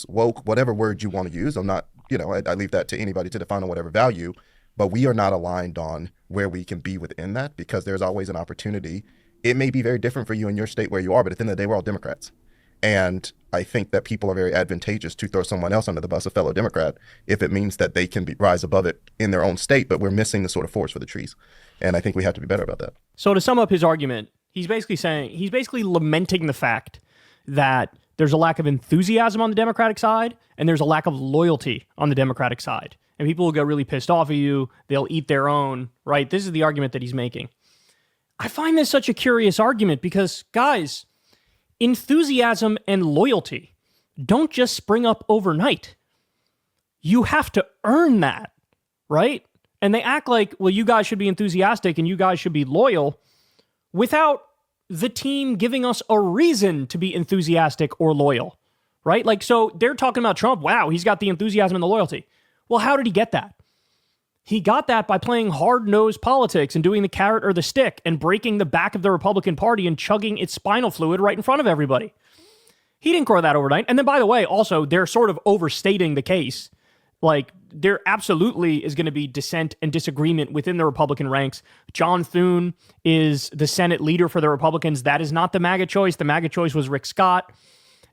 woke, whatever word you want to use. I'm not, I leave that to anybody to define on whatever value, but we are not aligned on where we can be within that because there's always an opportunity. It may be very different for you in your state where you are, but at the end of the day, we're all Democrats. And I think that people are very advantageous to throw someone else under the bus, a fellow Democrat, if it means that they can rise above it in their own state, but we're missing the sort of forest for the trees. And I think we have to be better about that. So to sum up his argument, he's basically lamenting the fact that there's a lack of enthusiasm on the Democratic side and there's a lack of loyalty on the Democratic side. And people will get really pissed off at you. They'll eat their own, right? This is the argument that he's making. I find this such a curious argument because, guys, enthusiasm and loyalty don't just spring up overnight. You have to earn that, right? And they act like, well, you guys should be enthusiastic and you guys should be loyal without the team giving us a reason to be enthusiastic or loyal, right? Like, so they're talking about Trump. Wow, he's got the enthusiasm and the loyalty. Well, how did he get that? He got that by playing hard-nosed politics and doing the carrot or the stick and breaking the back of the Republican Party and chugging its spinal fluid right in front of everybody. He didn't grow that overnight. And then, by the way, also, they're sort of overstating the case. Like, there absolutely is going to be dissent and disagreement within the Republican ranks. John Thune is the Senate leader for the Republicans. That is not the MAGA choice. The MAGA choice was Rick Scott.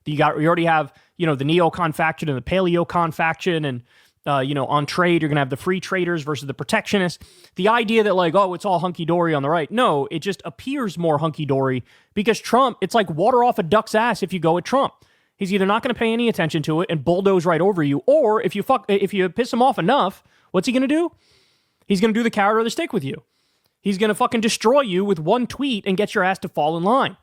You already have, the neocon faction and the paleocon faction, and on trade, you're going to have the free traders versus the protectionists. The idea that it's all hunky-dory on the right. No, it just appears more hunky-dory because Trump, it's like water off a duck's ass if you go at Trump. He's either not going to pay any attention to it and bulldoze right over you, or if you piss him off enough, what's he going to do? He's going to do the carrot or the stick with you. He's going to fucking destroy you with one tweet and get your ass to fall in line.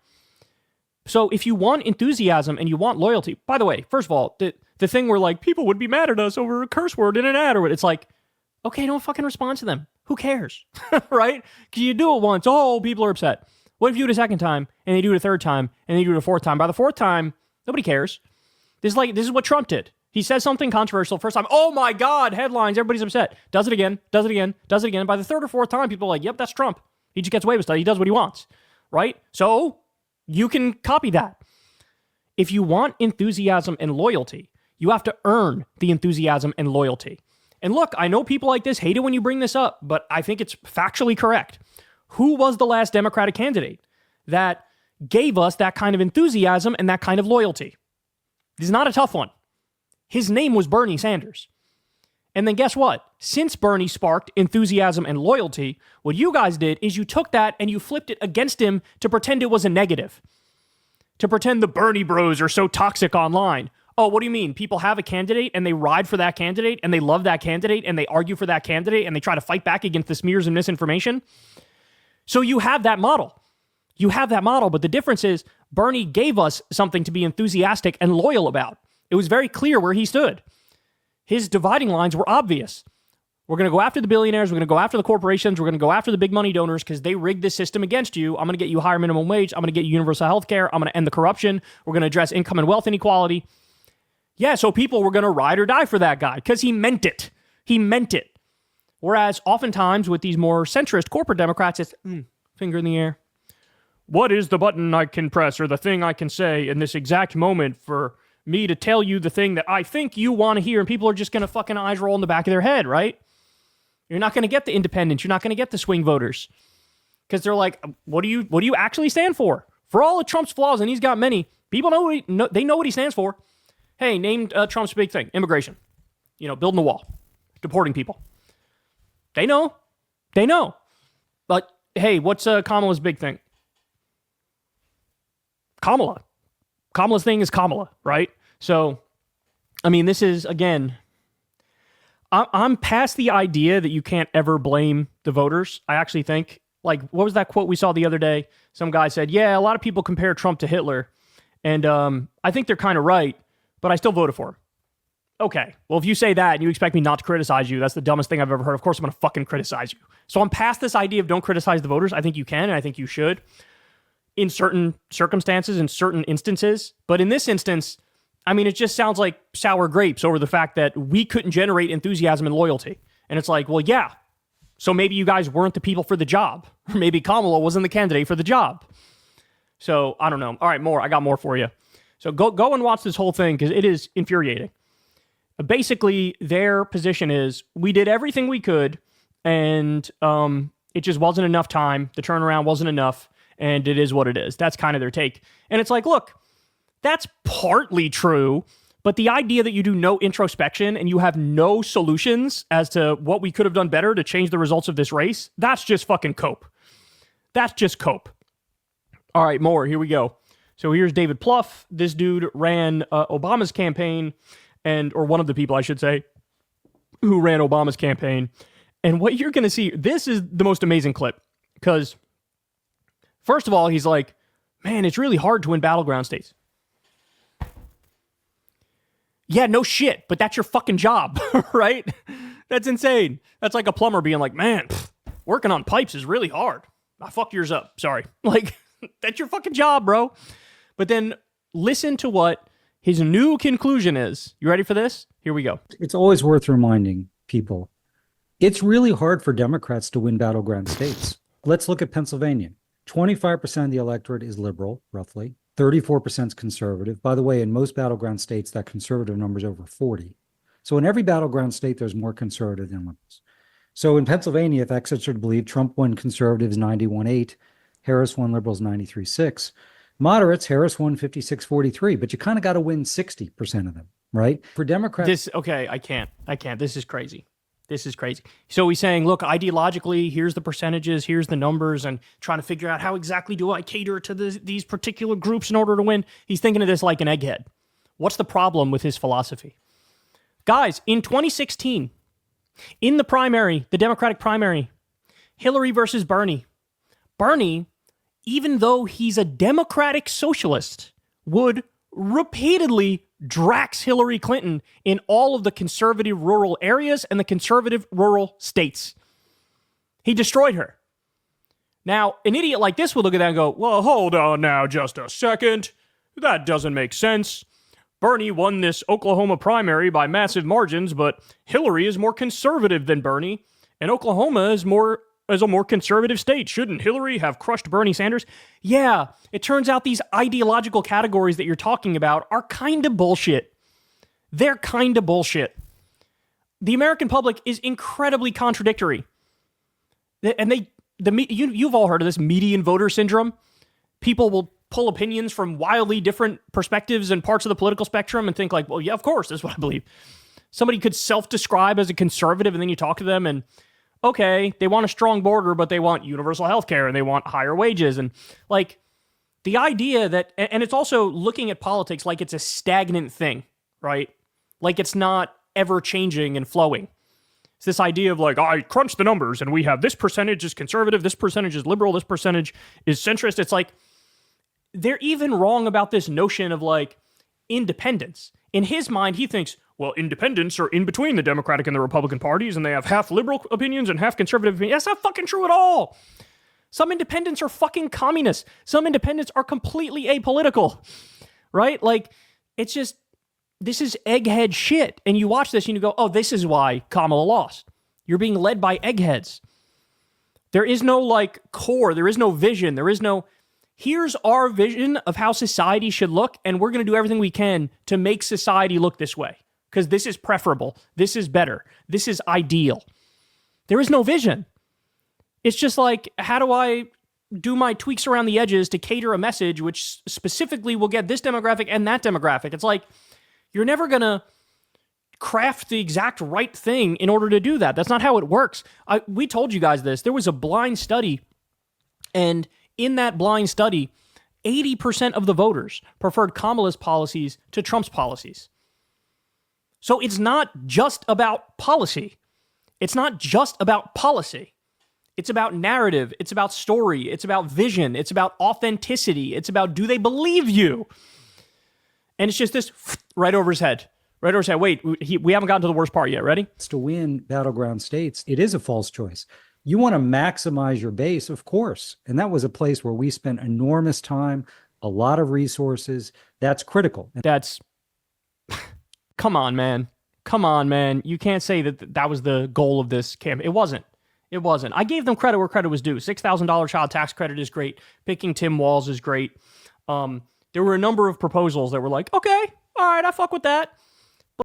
So if you want enthusiasm and you want loyalty, by the way, first of all, the thing where people would be mad at us over a curse word in an ad or what, it's like, okay, don't fucking respond to them. Who cares? Right? Because you do it once. Oh, people are upset. What if you do it a second time and they do it a third time and they do it a fourth time? By the fourth time, nobody cares. This is what Trump did. He says something controversial first time. Oh my God, headlines. Everybody's upset. Does it again, does it again, does it again. By the third or fourth time, people are like, yep, that's Trump. He just gets away with stuff. He does what he wants. Right? So you can copy that. If you want enthusiasm and loyalty, you have to earn the enthusiasm and loyalty. And look, I know people like this hate it when you bring this up, but I think it's factually correct. Who was the last Democratic candidate that gave us that kind of enthusiasm and that kind of loyalty? This is not a tough one. His name was Bernie Sanders. And then guess what? Since Bernie sparked enthusiasm and loyalty, what you guys did is you took that and you flipped it against him to pretend it was a negative. To pretend the Bernie bros are so toxic online. Oh, what do you mean? People have a candidate and they ride for that candidate and they love that candidate and they argue for that candidate and they try to fight back against the smears and misinformation? So you have that model. You have that model, but the difference is Bernie gave us something to be enthusiastic and loyal about. It was very clear where he stood. His dividing lines were obvious. We're going to go after the billionaires. We're going to go after the corporations. We're going to go after the big money donors because they rigged this system against you. I'm going to get you higher minimum wage. I'm going to get you universal health care. I'm going to end the corruption. We're going to address income and wealth inequality. Yeah, so people were going to ride or die for that guy because he meant it. He meant it. Whereas oftentimes with these more centrist corporate Democrats, it's finger in the air. What is the button I can press or the thing I can say in this exact moment for me to tell you the thing that I think you want to hear? And people are just going to fucking eyes roll in the back of their head, right? You're not going to get the independents. You're not going to get the swing voters because they're like, what do you actually stand for? For all of Trump's flaws, and he's got many, people they know what he stands for. Hey, name Trump's big thing, immigration. Building the wall, deporting people. They know. But hey, what's Kamala's big thing? Kamala's thing is Kamala, right? So, I mean, this is, again, I'm past the idea that you can't ever blame the voters. I actually think, what was that quote we saw the other day? Some guy said, yeah, a lot of people compare Trump to Hitler. And I think they're kind of right, but I still voted for him. Okay, well, if you say that and you expect me not to criticize you, that's the dumbest thing I've ever heard. Of course I'm going to fucking criticize you. So I'm past this idea of don't criticize the voters. I think you can, and I think you should in certain circumstances, in certain instances. But in this instance, I mean, it just sounds like sour grapes over the fact that we couldn't generate enthusiasm and loyalty. And it's like, well, yeah, so maybe you guys weren't the people for the job. Or maybe Kamala wasn't the candidate for the job. So I don't know. All right, I got more for you. So go and watch this whole thing because it is infuriating. Basically, their position is we did everything we could, and it just wasn't enough time. The turnaround wasn't enough, and it is what it is. That's kind of their take. And it's like, look, that's partly true, but the idea that you do no introspection and you have no solutions as to what we could have done better to change the results of this race, that's just fucking cope. That's just cope. All right, more. Here we go. So here's David Plouffe. This dude ran Obama's campaign, or one of the people, I should say, who ran Obama's campaign. And what you're going to see, this is the most amazing clip. Because, first of all, he's like, man, it's really hard to win battleground states. Yeah, no shit, but that's your fucking job, right? That's insane. That's like a plumber being like, man, working on pipes is really hard. I fucked yours up. Sorry. Like, that's your fucking job, bro. But then listen to what his new conclusion is. You ready for this? Here we go. It's always worth reminding people, it's really hard for Democrats to win battleground states. Let's look at Pennsylvania. 25% of the electorate is liberal, roughly. 34% is conservative. By the way, in most battleground states, that conservative number is over 40. So in every battleground state, there's more conservative than liberals. So in Pennsylvania, if experts are to believe, Trump won conservatives 91.8, Harris won liberals 93.6. Moderates, Harris won 56-43, but you kind of got to win 60% of them, right? For Democrats... I can't. This is crazy. So he's saying, look, ideologically, here's the percentages, here's the numbers, and trying to figure out how exactly do I cater to these particular groups in order to win. He's thinking of this like an egghead. What's the problem with his philosophy? Guys, in 2016, in the primary, the Democratic primary, Hillary versus Bernie. Bernie, even though he's a Democratic socialist, would repeatedly drax Hillary Clinton in all of the conservative rural areas and the conservative rural states. He destroyed her. Now, an idiot like this would look at that and go, well, hold on now just a second. That doesn't make sense. Bernie won this Oklahoma primary by massive margins, but Hillary is more conservative than Bernie, and Oklahoma is a more conservative state. Shouldn't Hillary have crushed Bernie Sanders? Yeah, it turns out these ideological categories that you're talking about are kind of bullshit. They're kind of bullshit. The American public is incredibly contradictory. And you've all heard of this median voter syndrome. People will pull opinions from wildly different perspectives and parts of the political spectrum and think like, well, yeah, of course, that's what I believe. Somebody could self-describe as a conservative, and then you talk to them and, okay, they want a strong border, but they want universal health care and they want higher wages. And like the idea that, and it's also looking at politics like it's a stagnant thing, right? Like it's not ever changing and flowing. It's this idea of like, I crunch the numbers and we have this percentage is conservative, this percentage is liberal, this percentage is centrist. It's like, they're even wrong about this notion of like independence. In his mind, he thinks, well, independents are in between the Democratic and the Republican parties, and they have half liberal opinions and half conservative opinions. That's not fucking true at all. Some independents are fucking communists. Some independents are completely apolitical, right? Like, it's just, this is egghead shit. And you watch this and you go, oh, this is why Kamala lost. You're being led by eggheads. There is no, like, core. There is no vision. There is no, here's our vision of how society should look, and we're going to do everything we can to make society look this way. Because this is preferable. This is better. This is ideal. There is no vision. It's just like, how do I do my tweaks around the edges to cater a message which specifically will get this demographic and that demographic? It's like, you're never going to craft the exact right thing in order to do that. That's not how it works. We told you guys this. There was a blind study, and in that blind study, 80% of the voters preferred Kamala's policies to Trump's policies. So it's not just about policy. It's not just about policy. It's about narrative. It's about story. It's about vision. It's about authenticity. It's about, do they believe you? And it's just this right over his head. Right over his head. Wait, we haven't gotten to the worst part yet. Ready? To win battleground states, it is a false choice. You want to maximize your base, of course. And that was a place where we spent enormous time, a lot of resources. That's critical. That's... Come on, man. You can't say that was the goal of this campaign. It wasn't. I gave them credit where credit was due. $6,000 child tax credit is great. Picking Tim Walz is great. there were a number of proposals that were like, okay, all right, I fuck with that.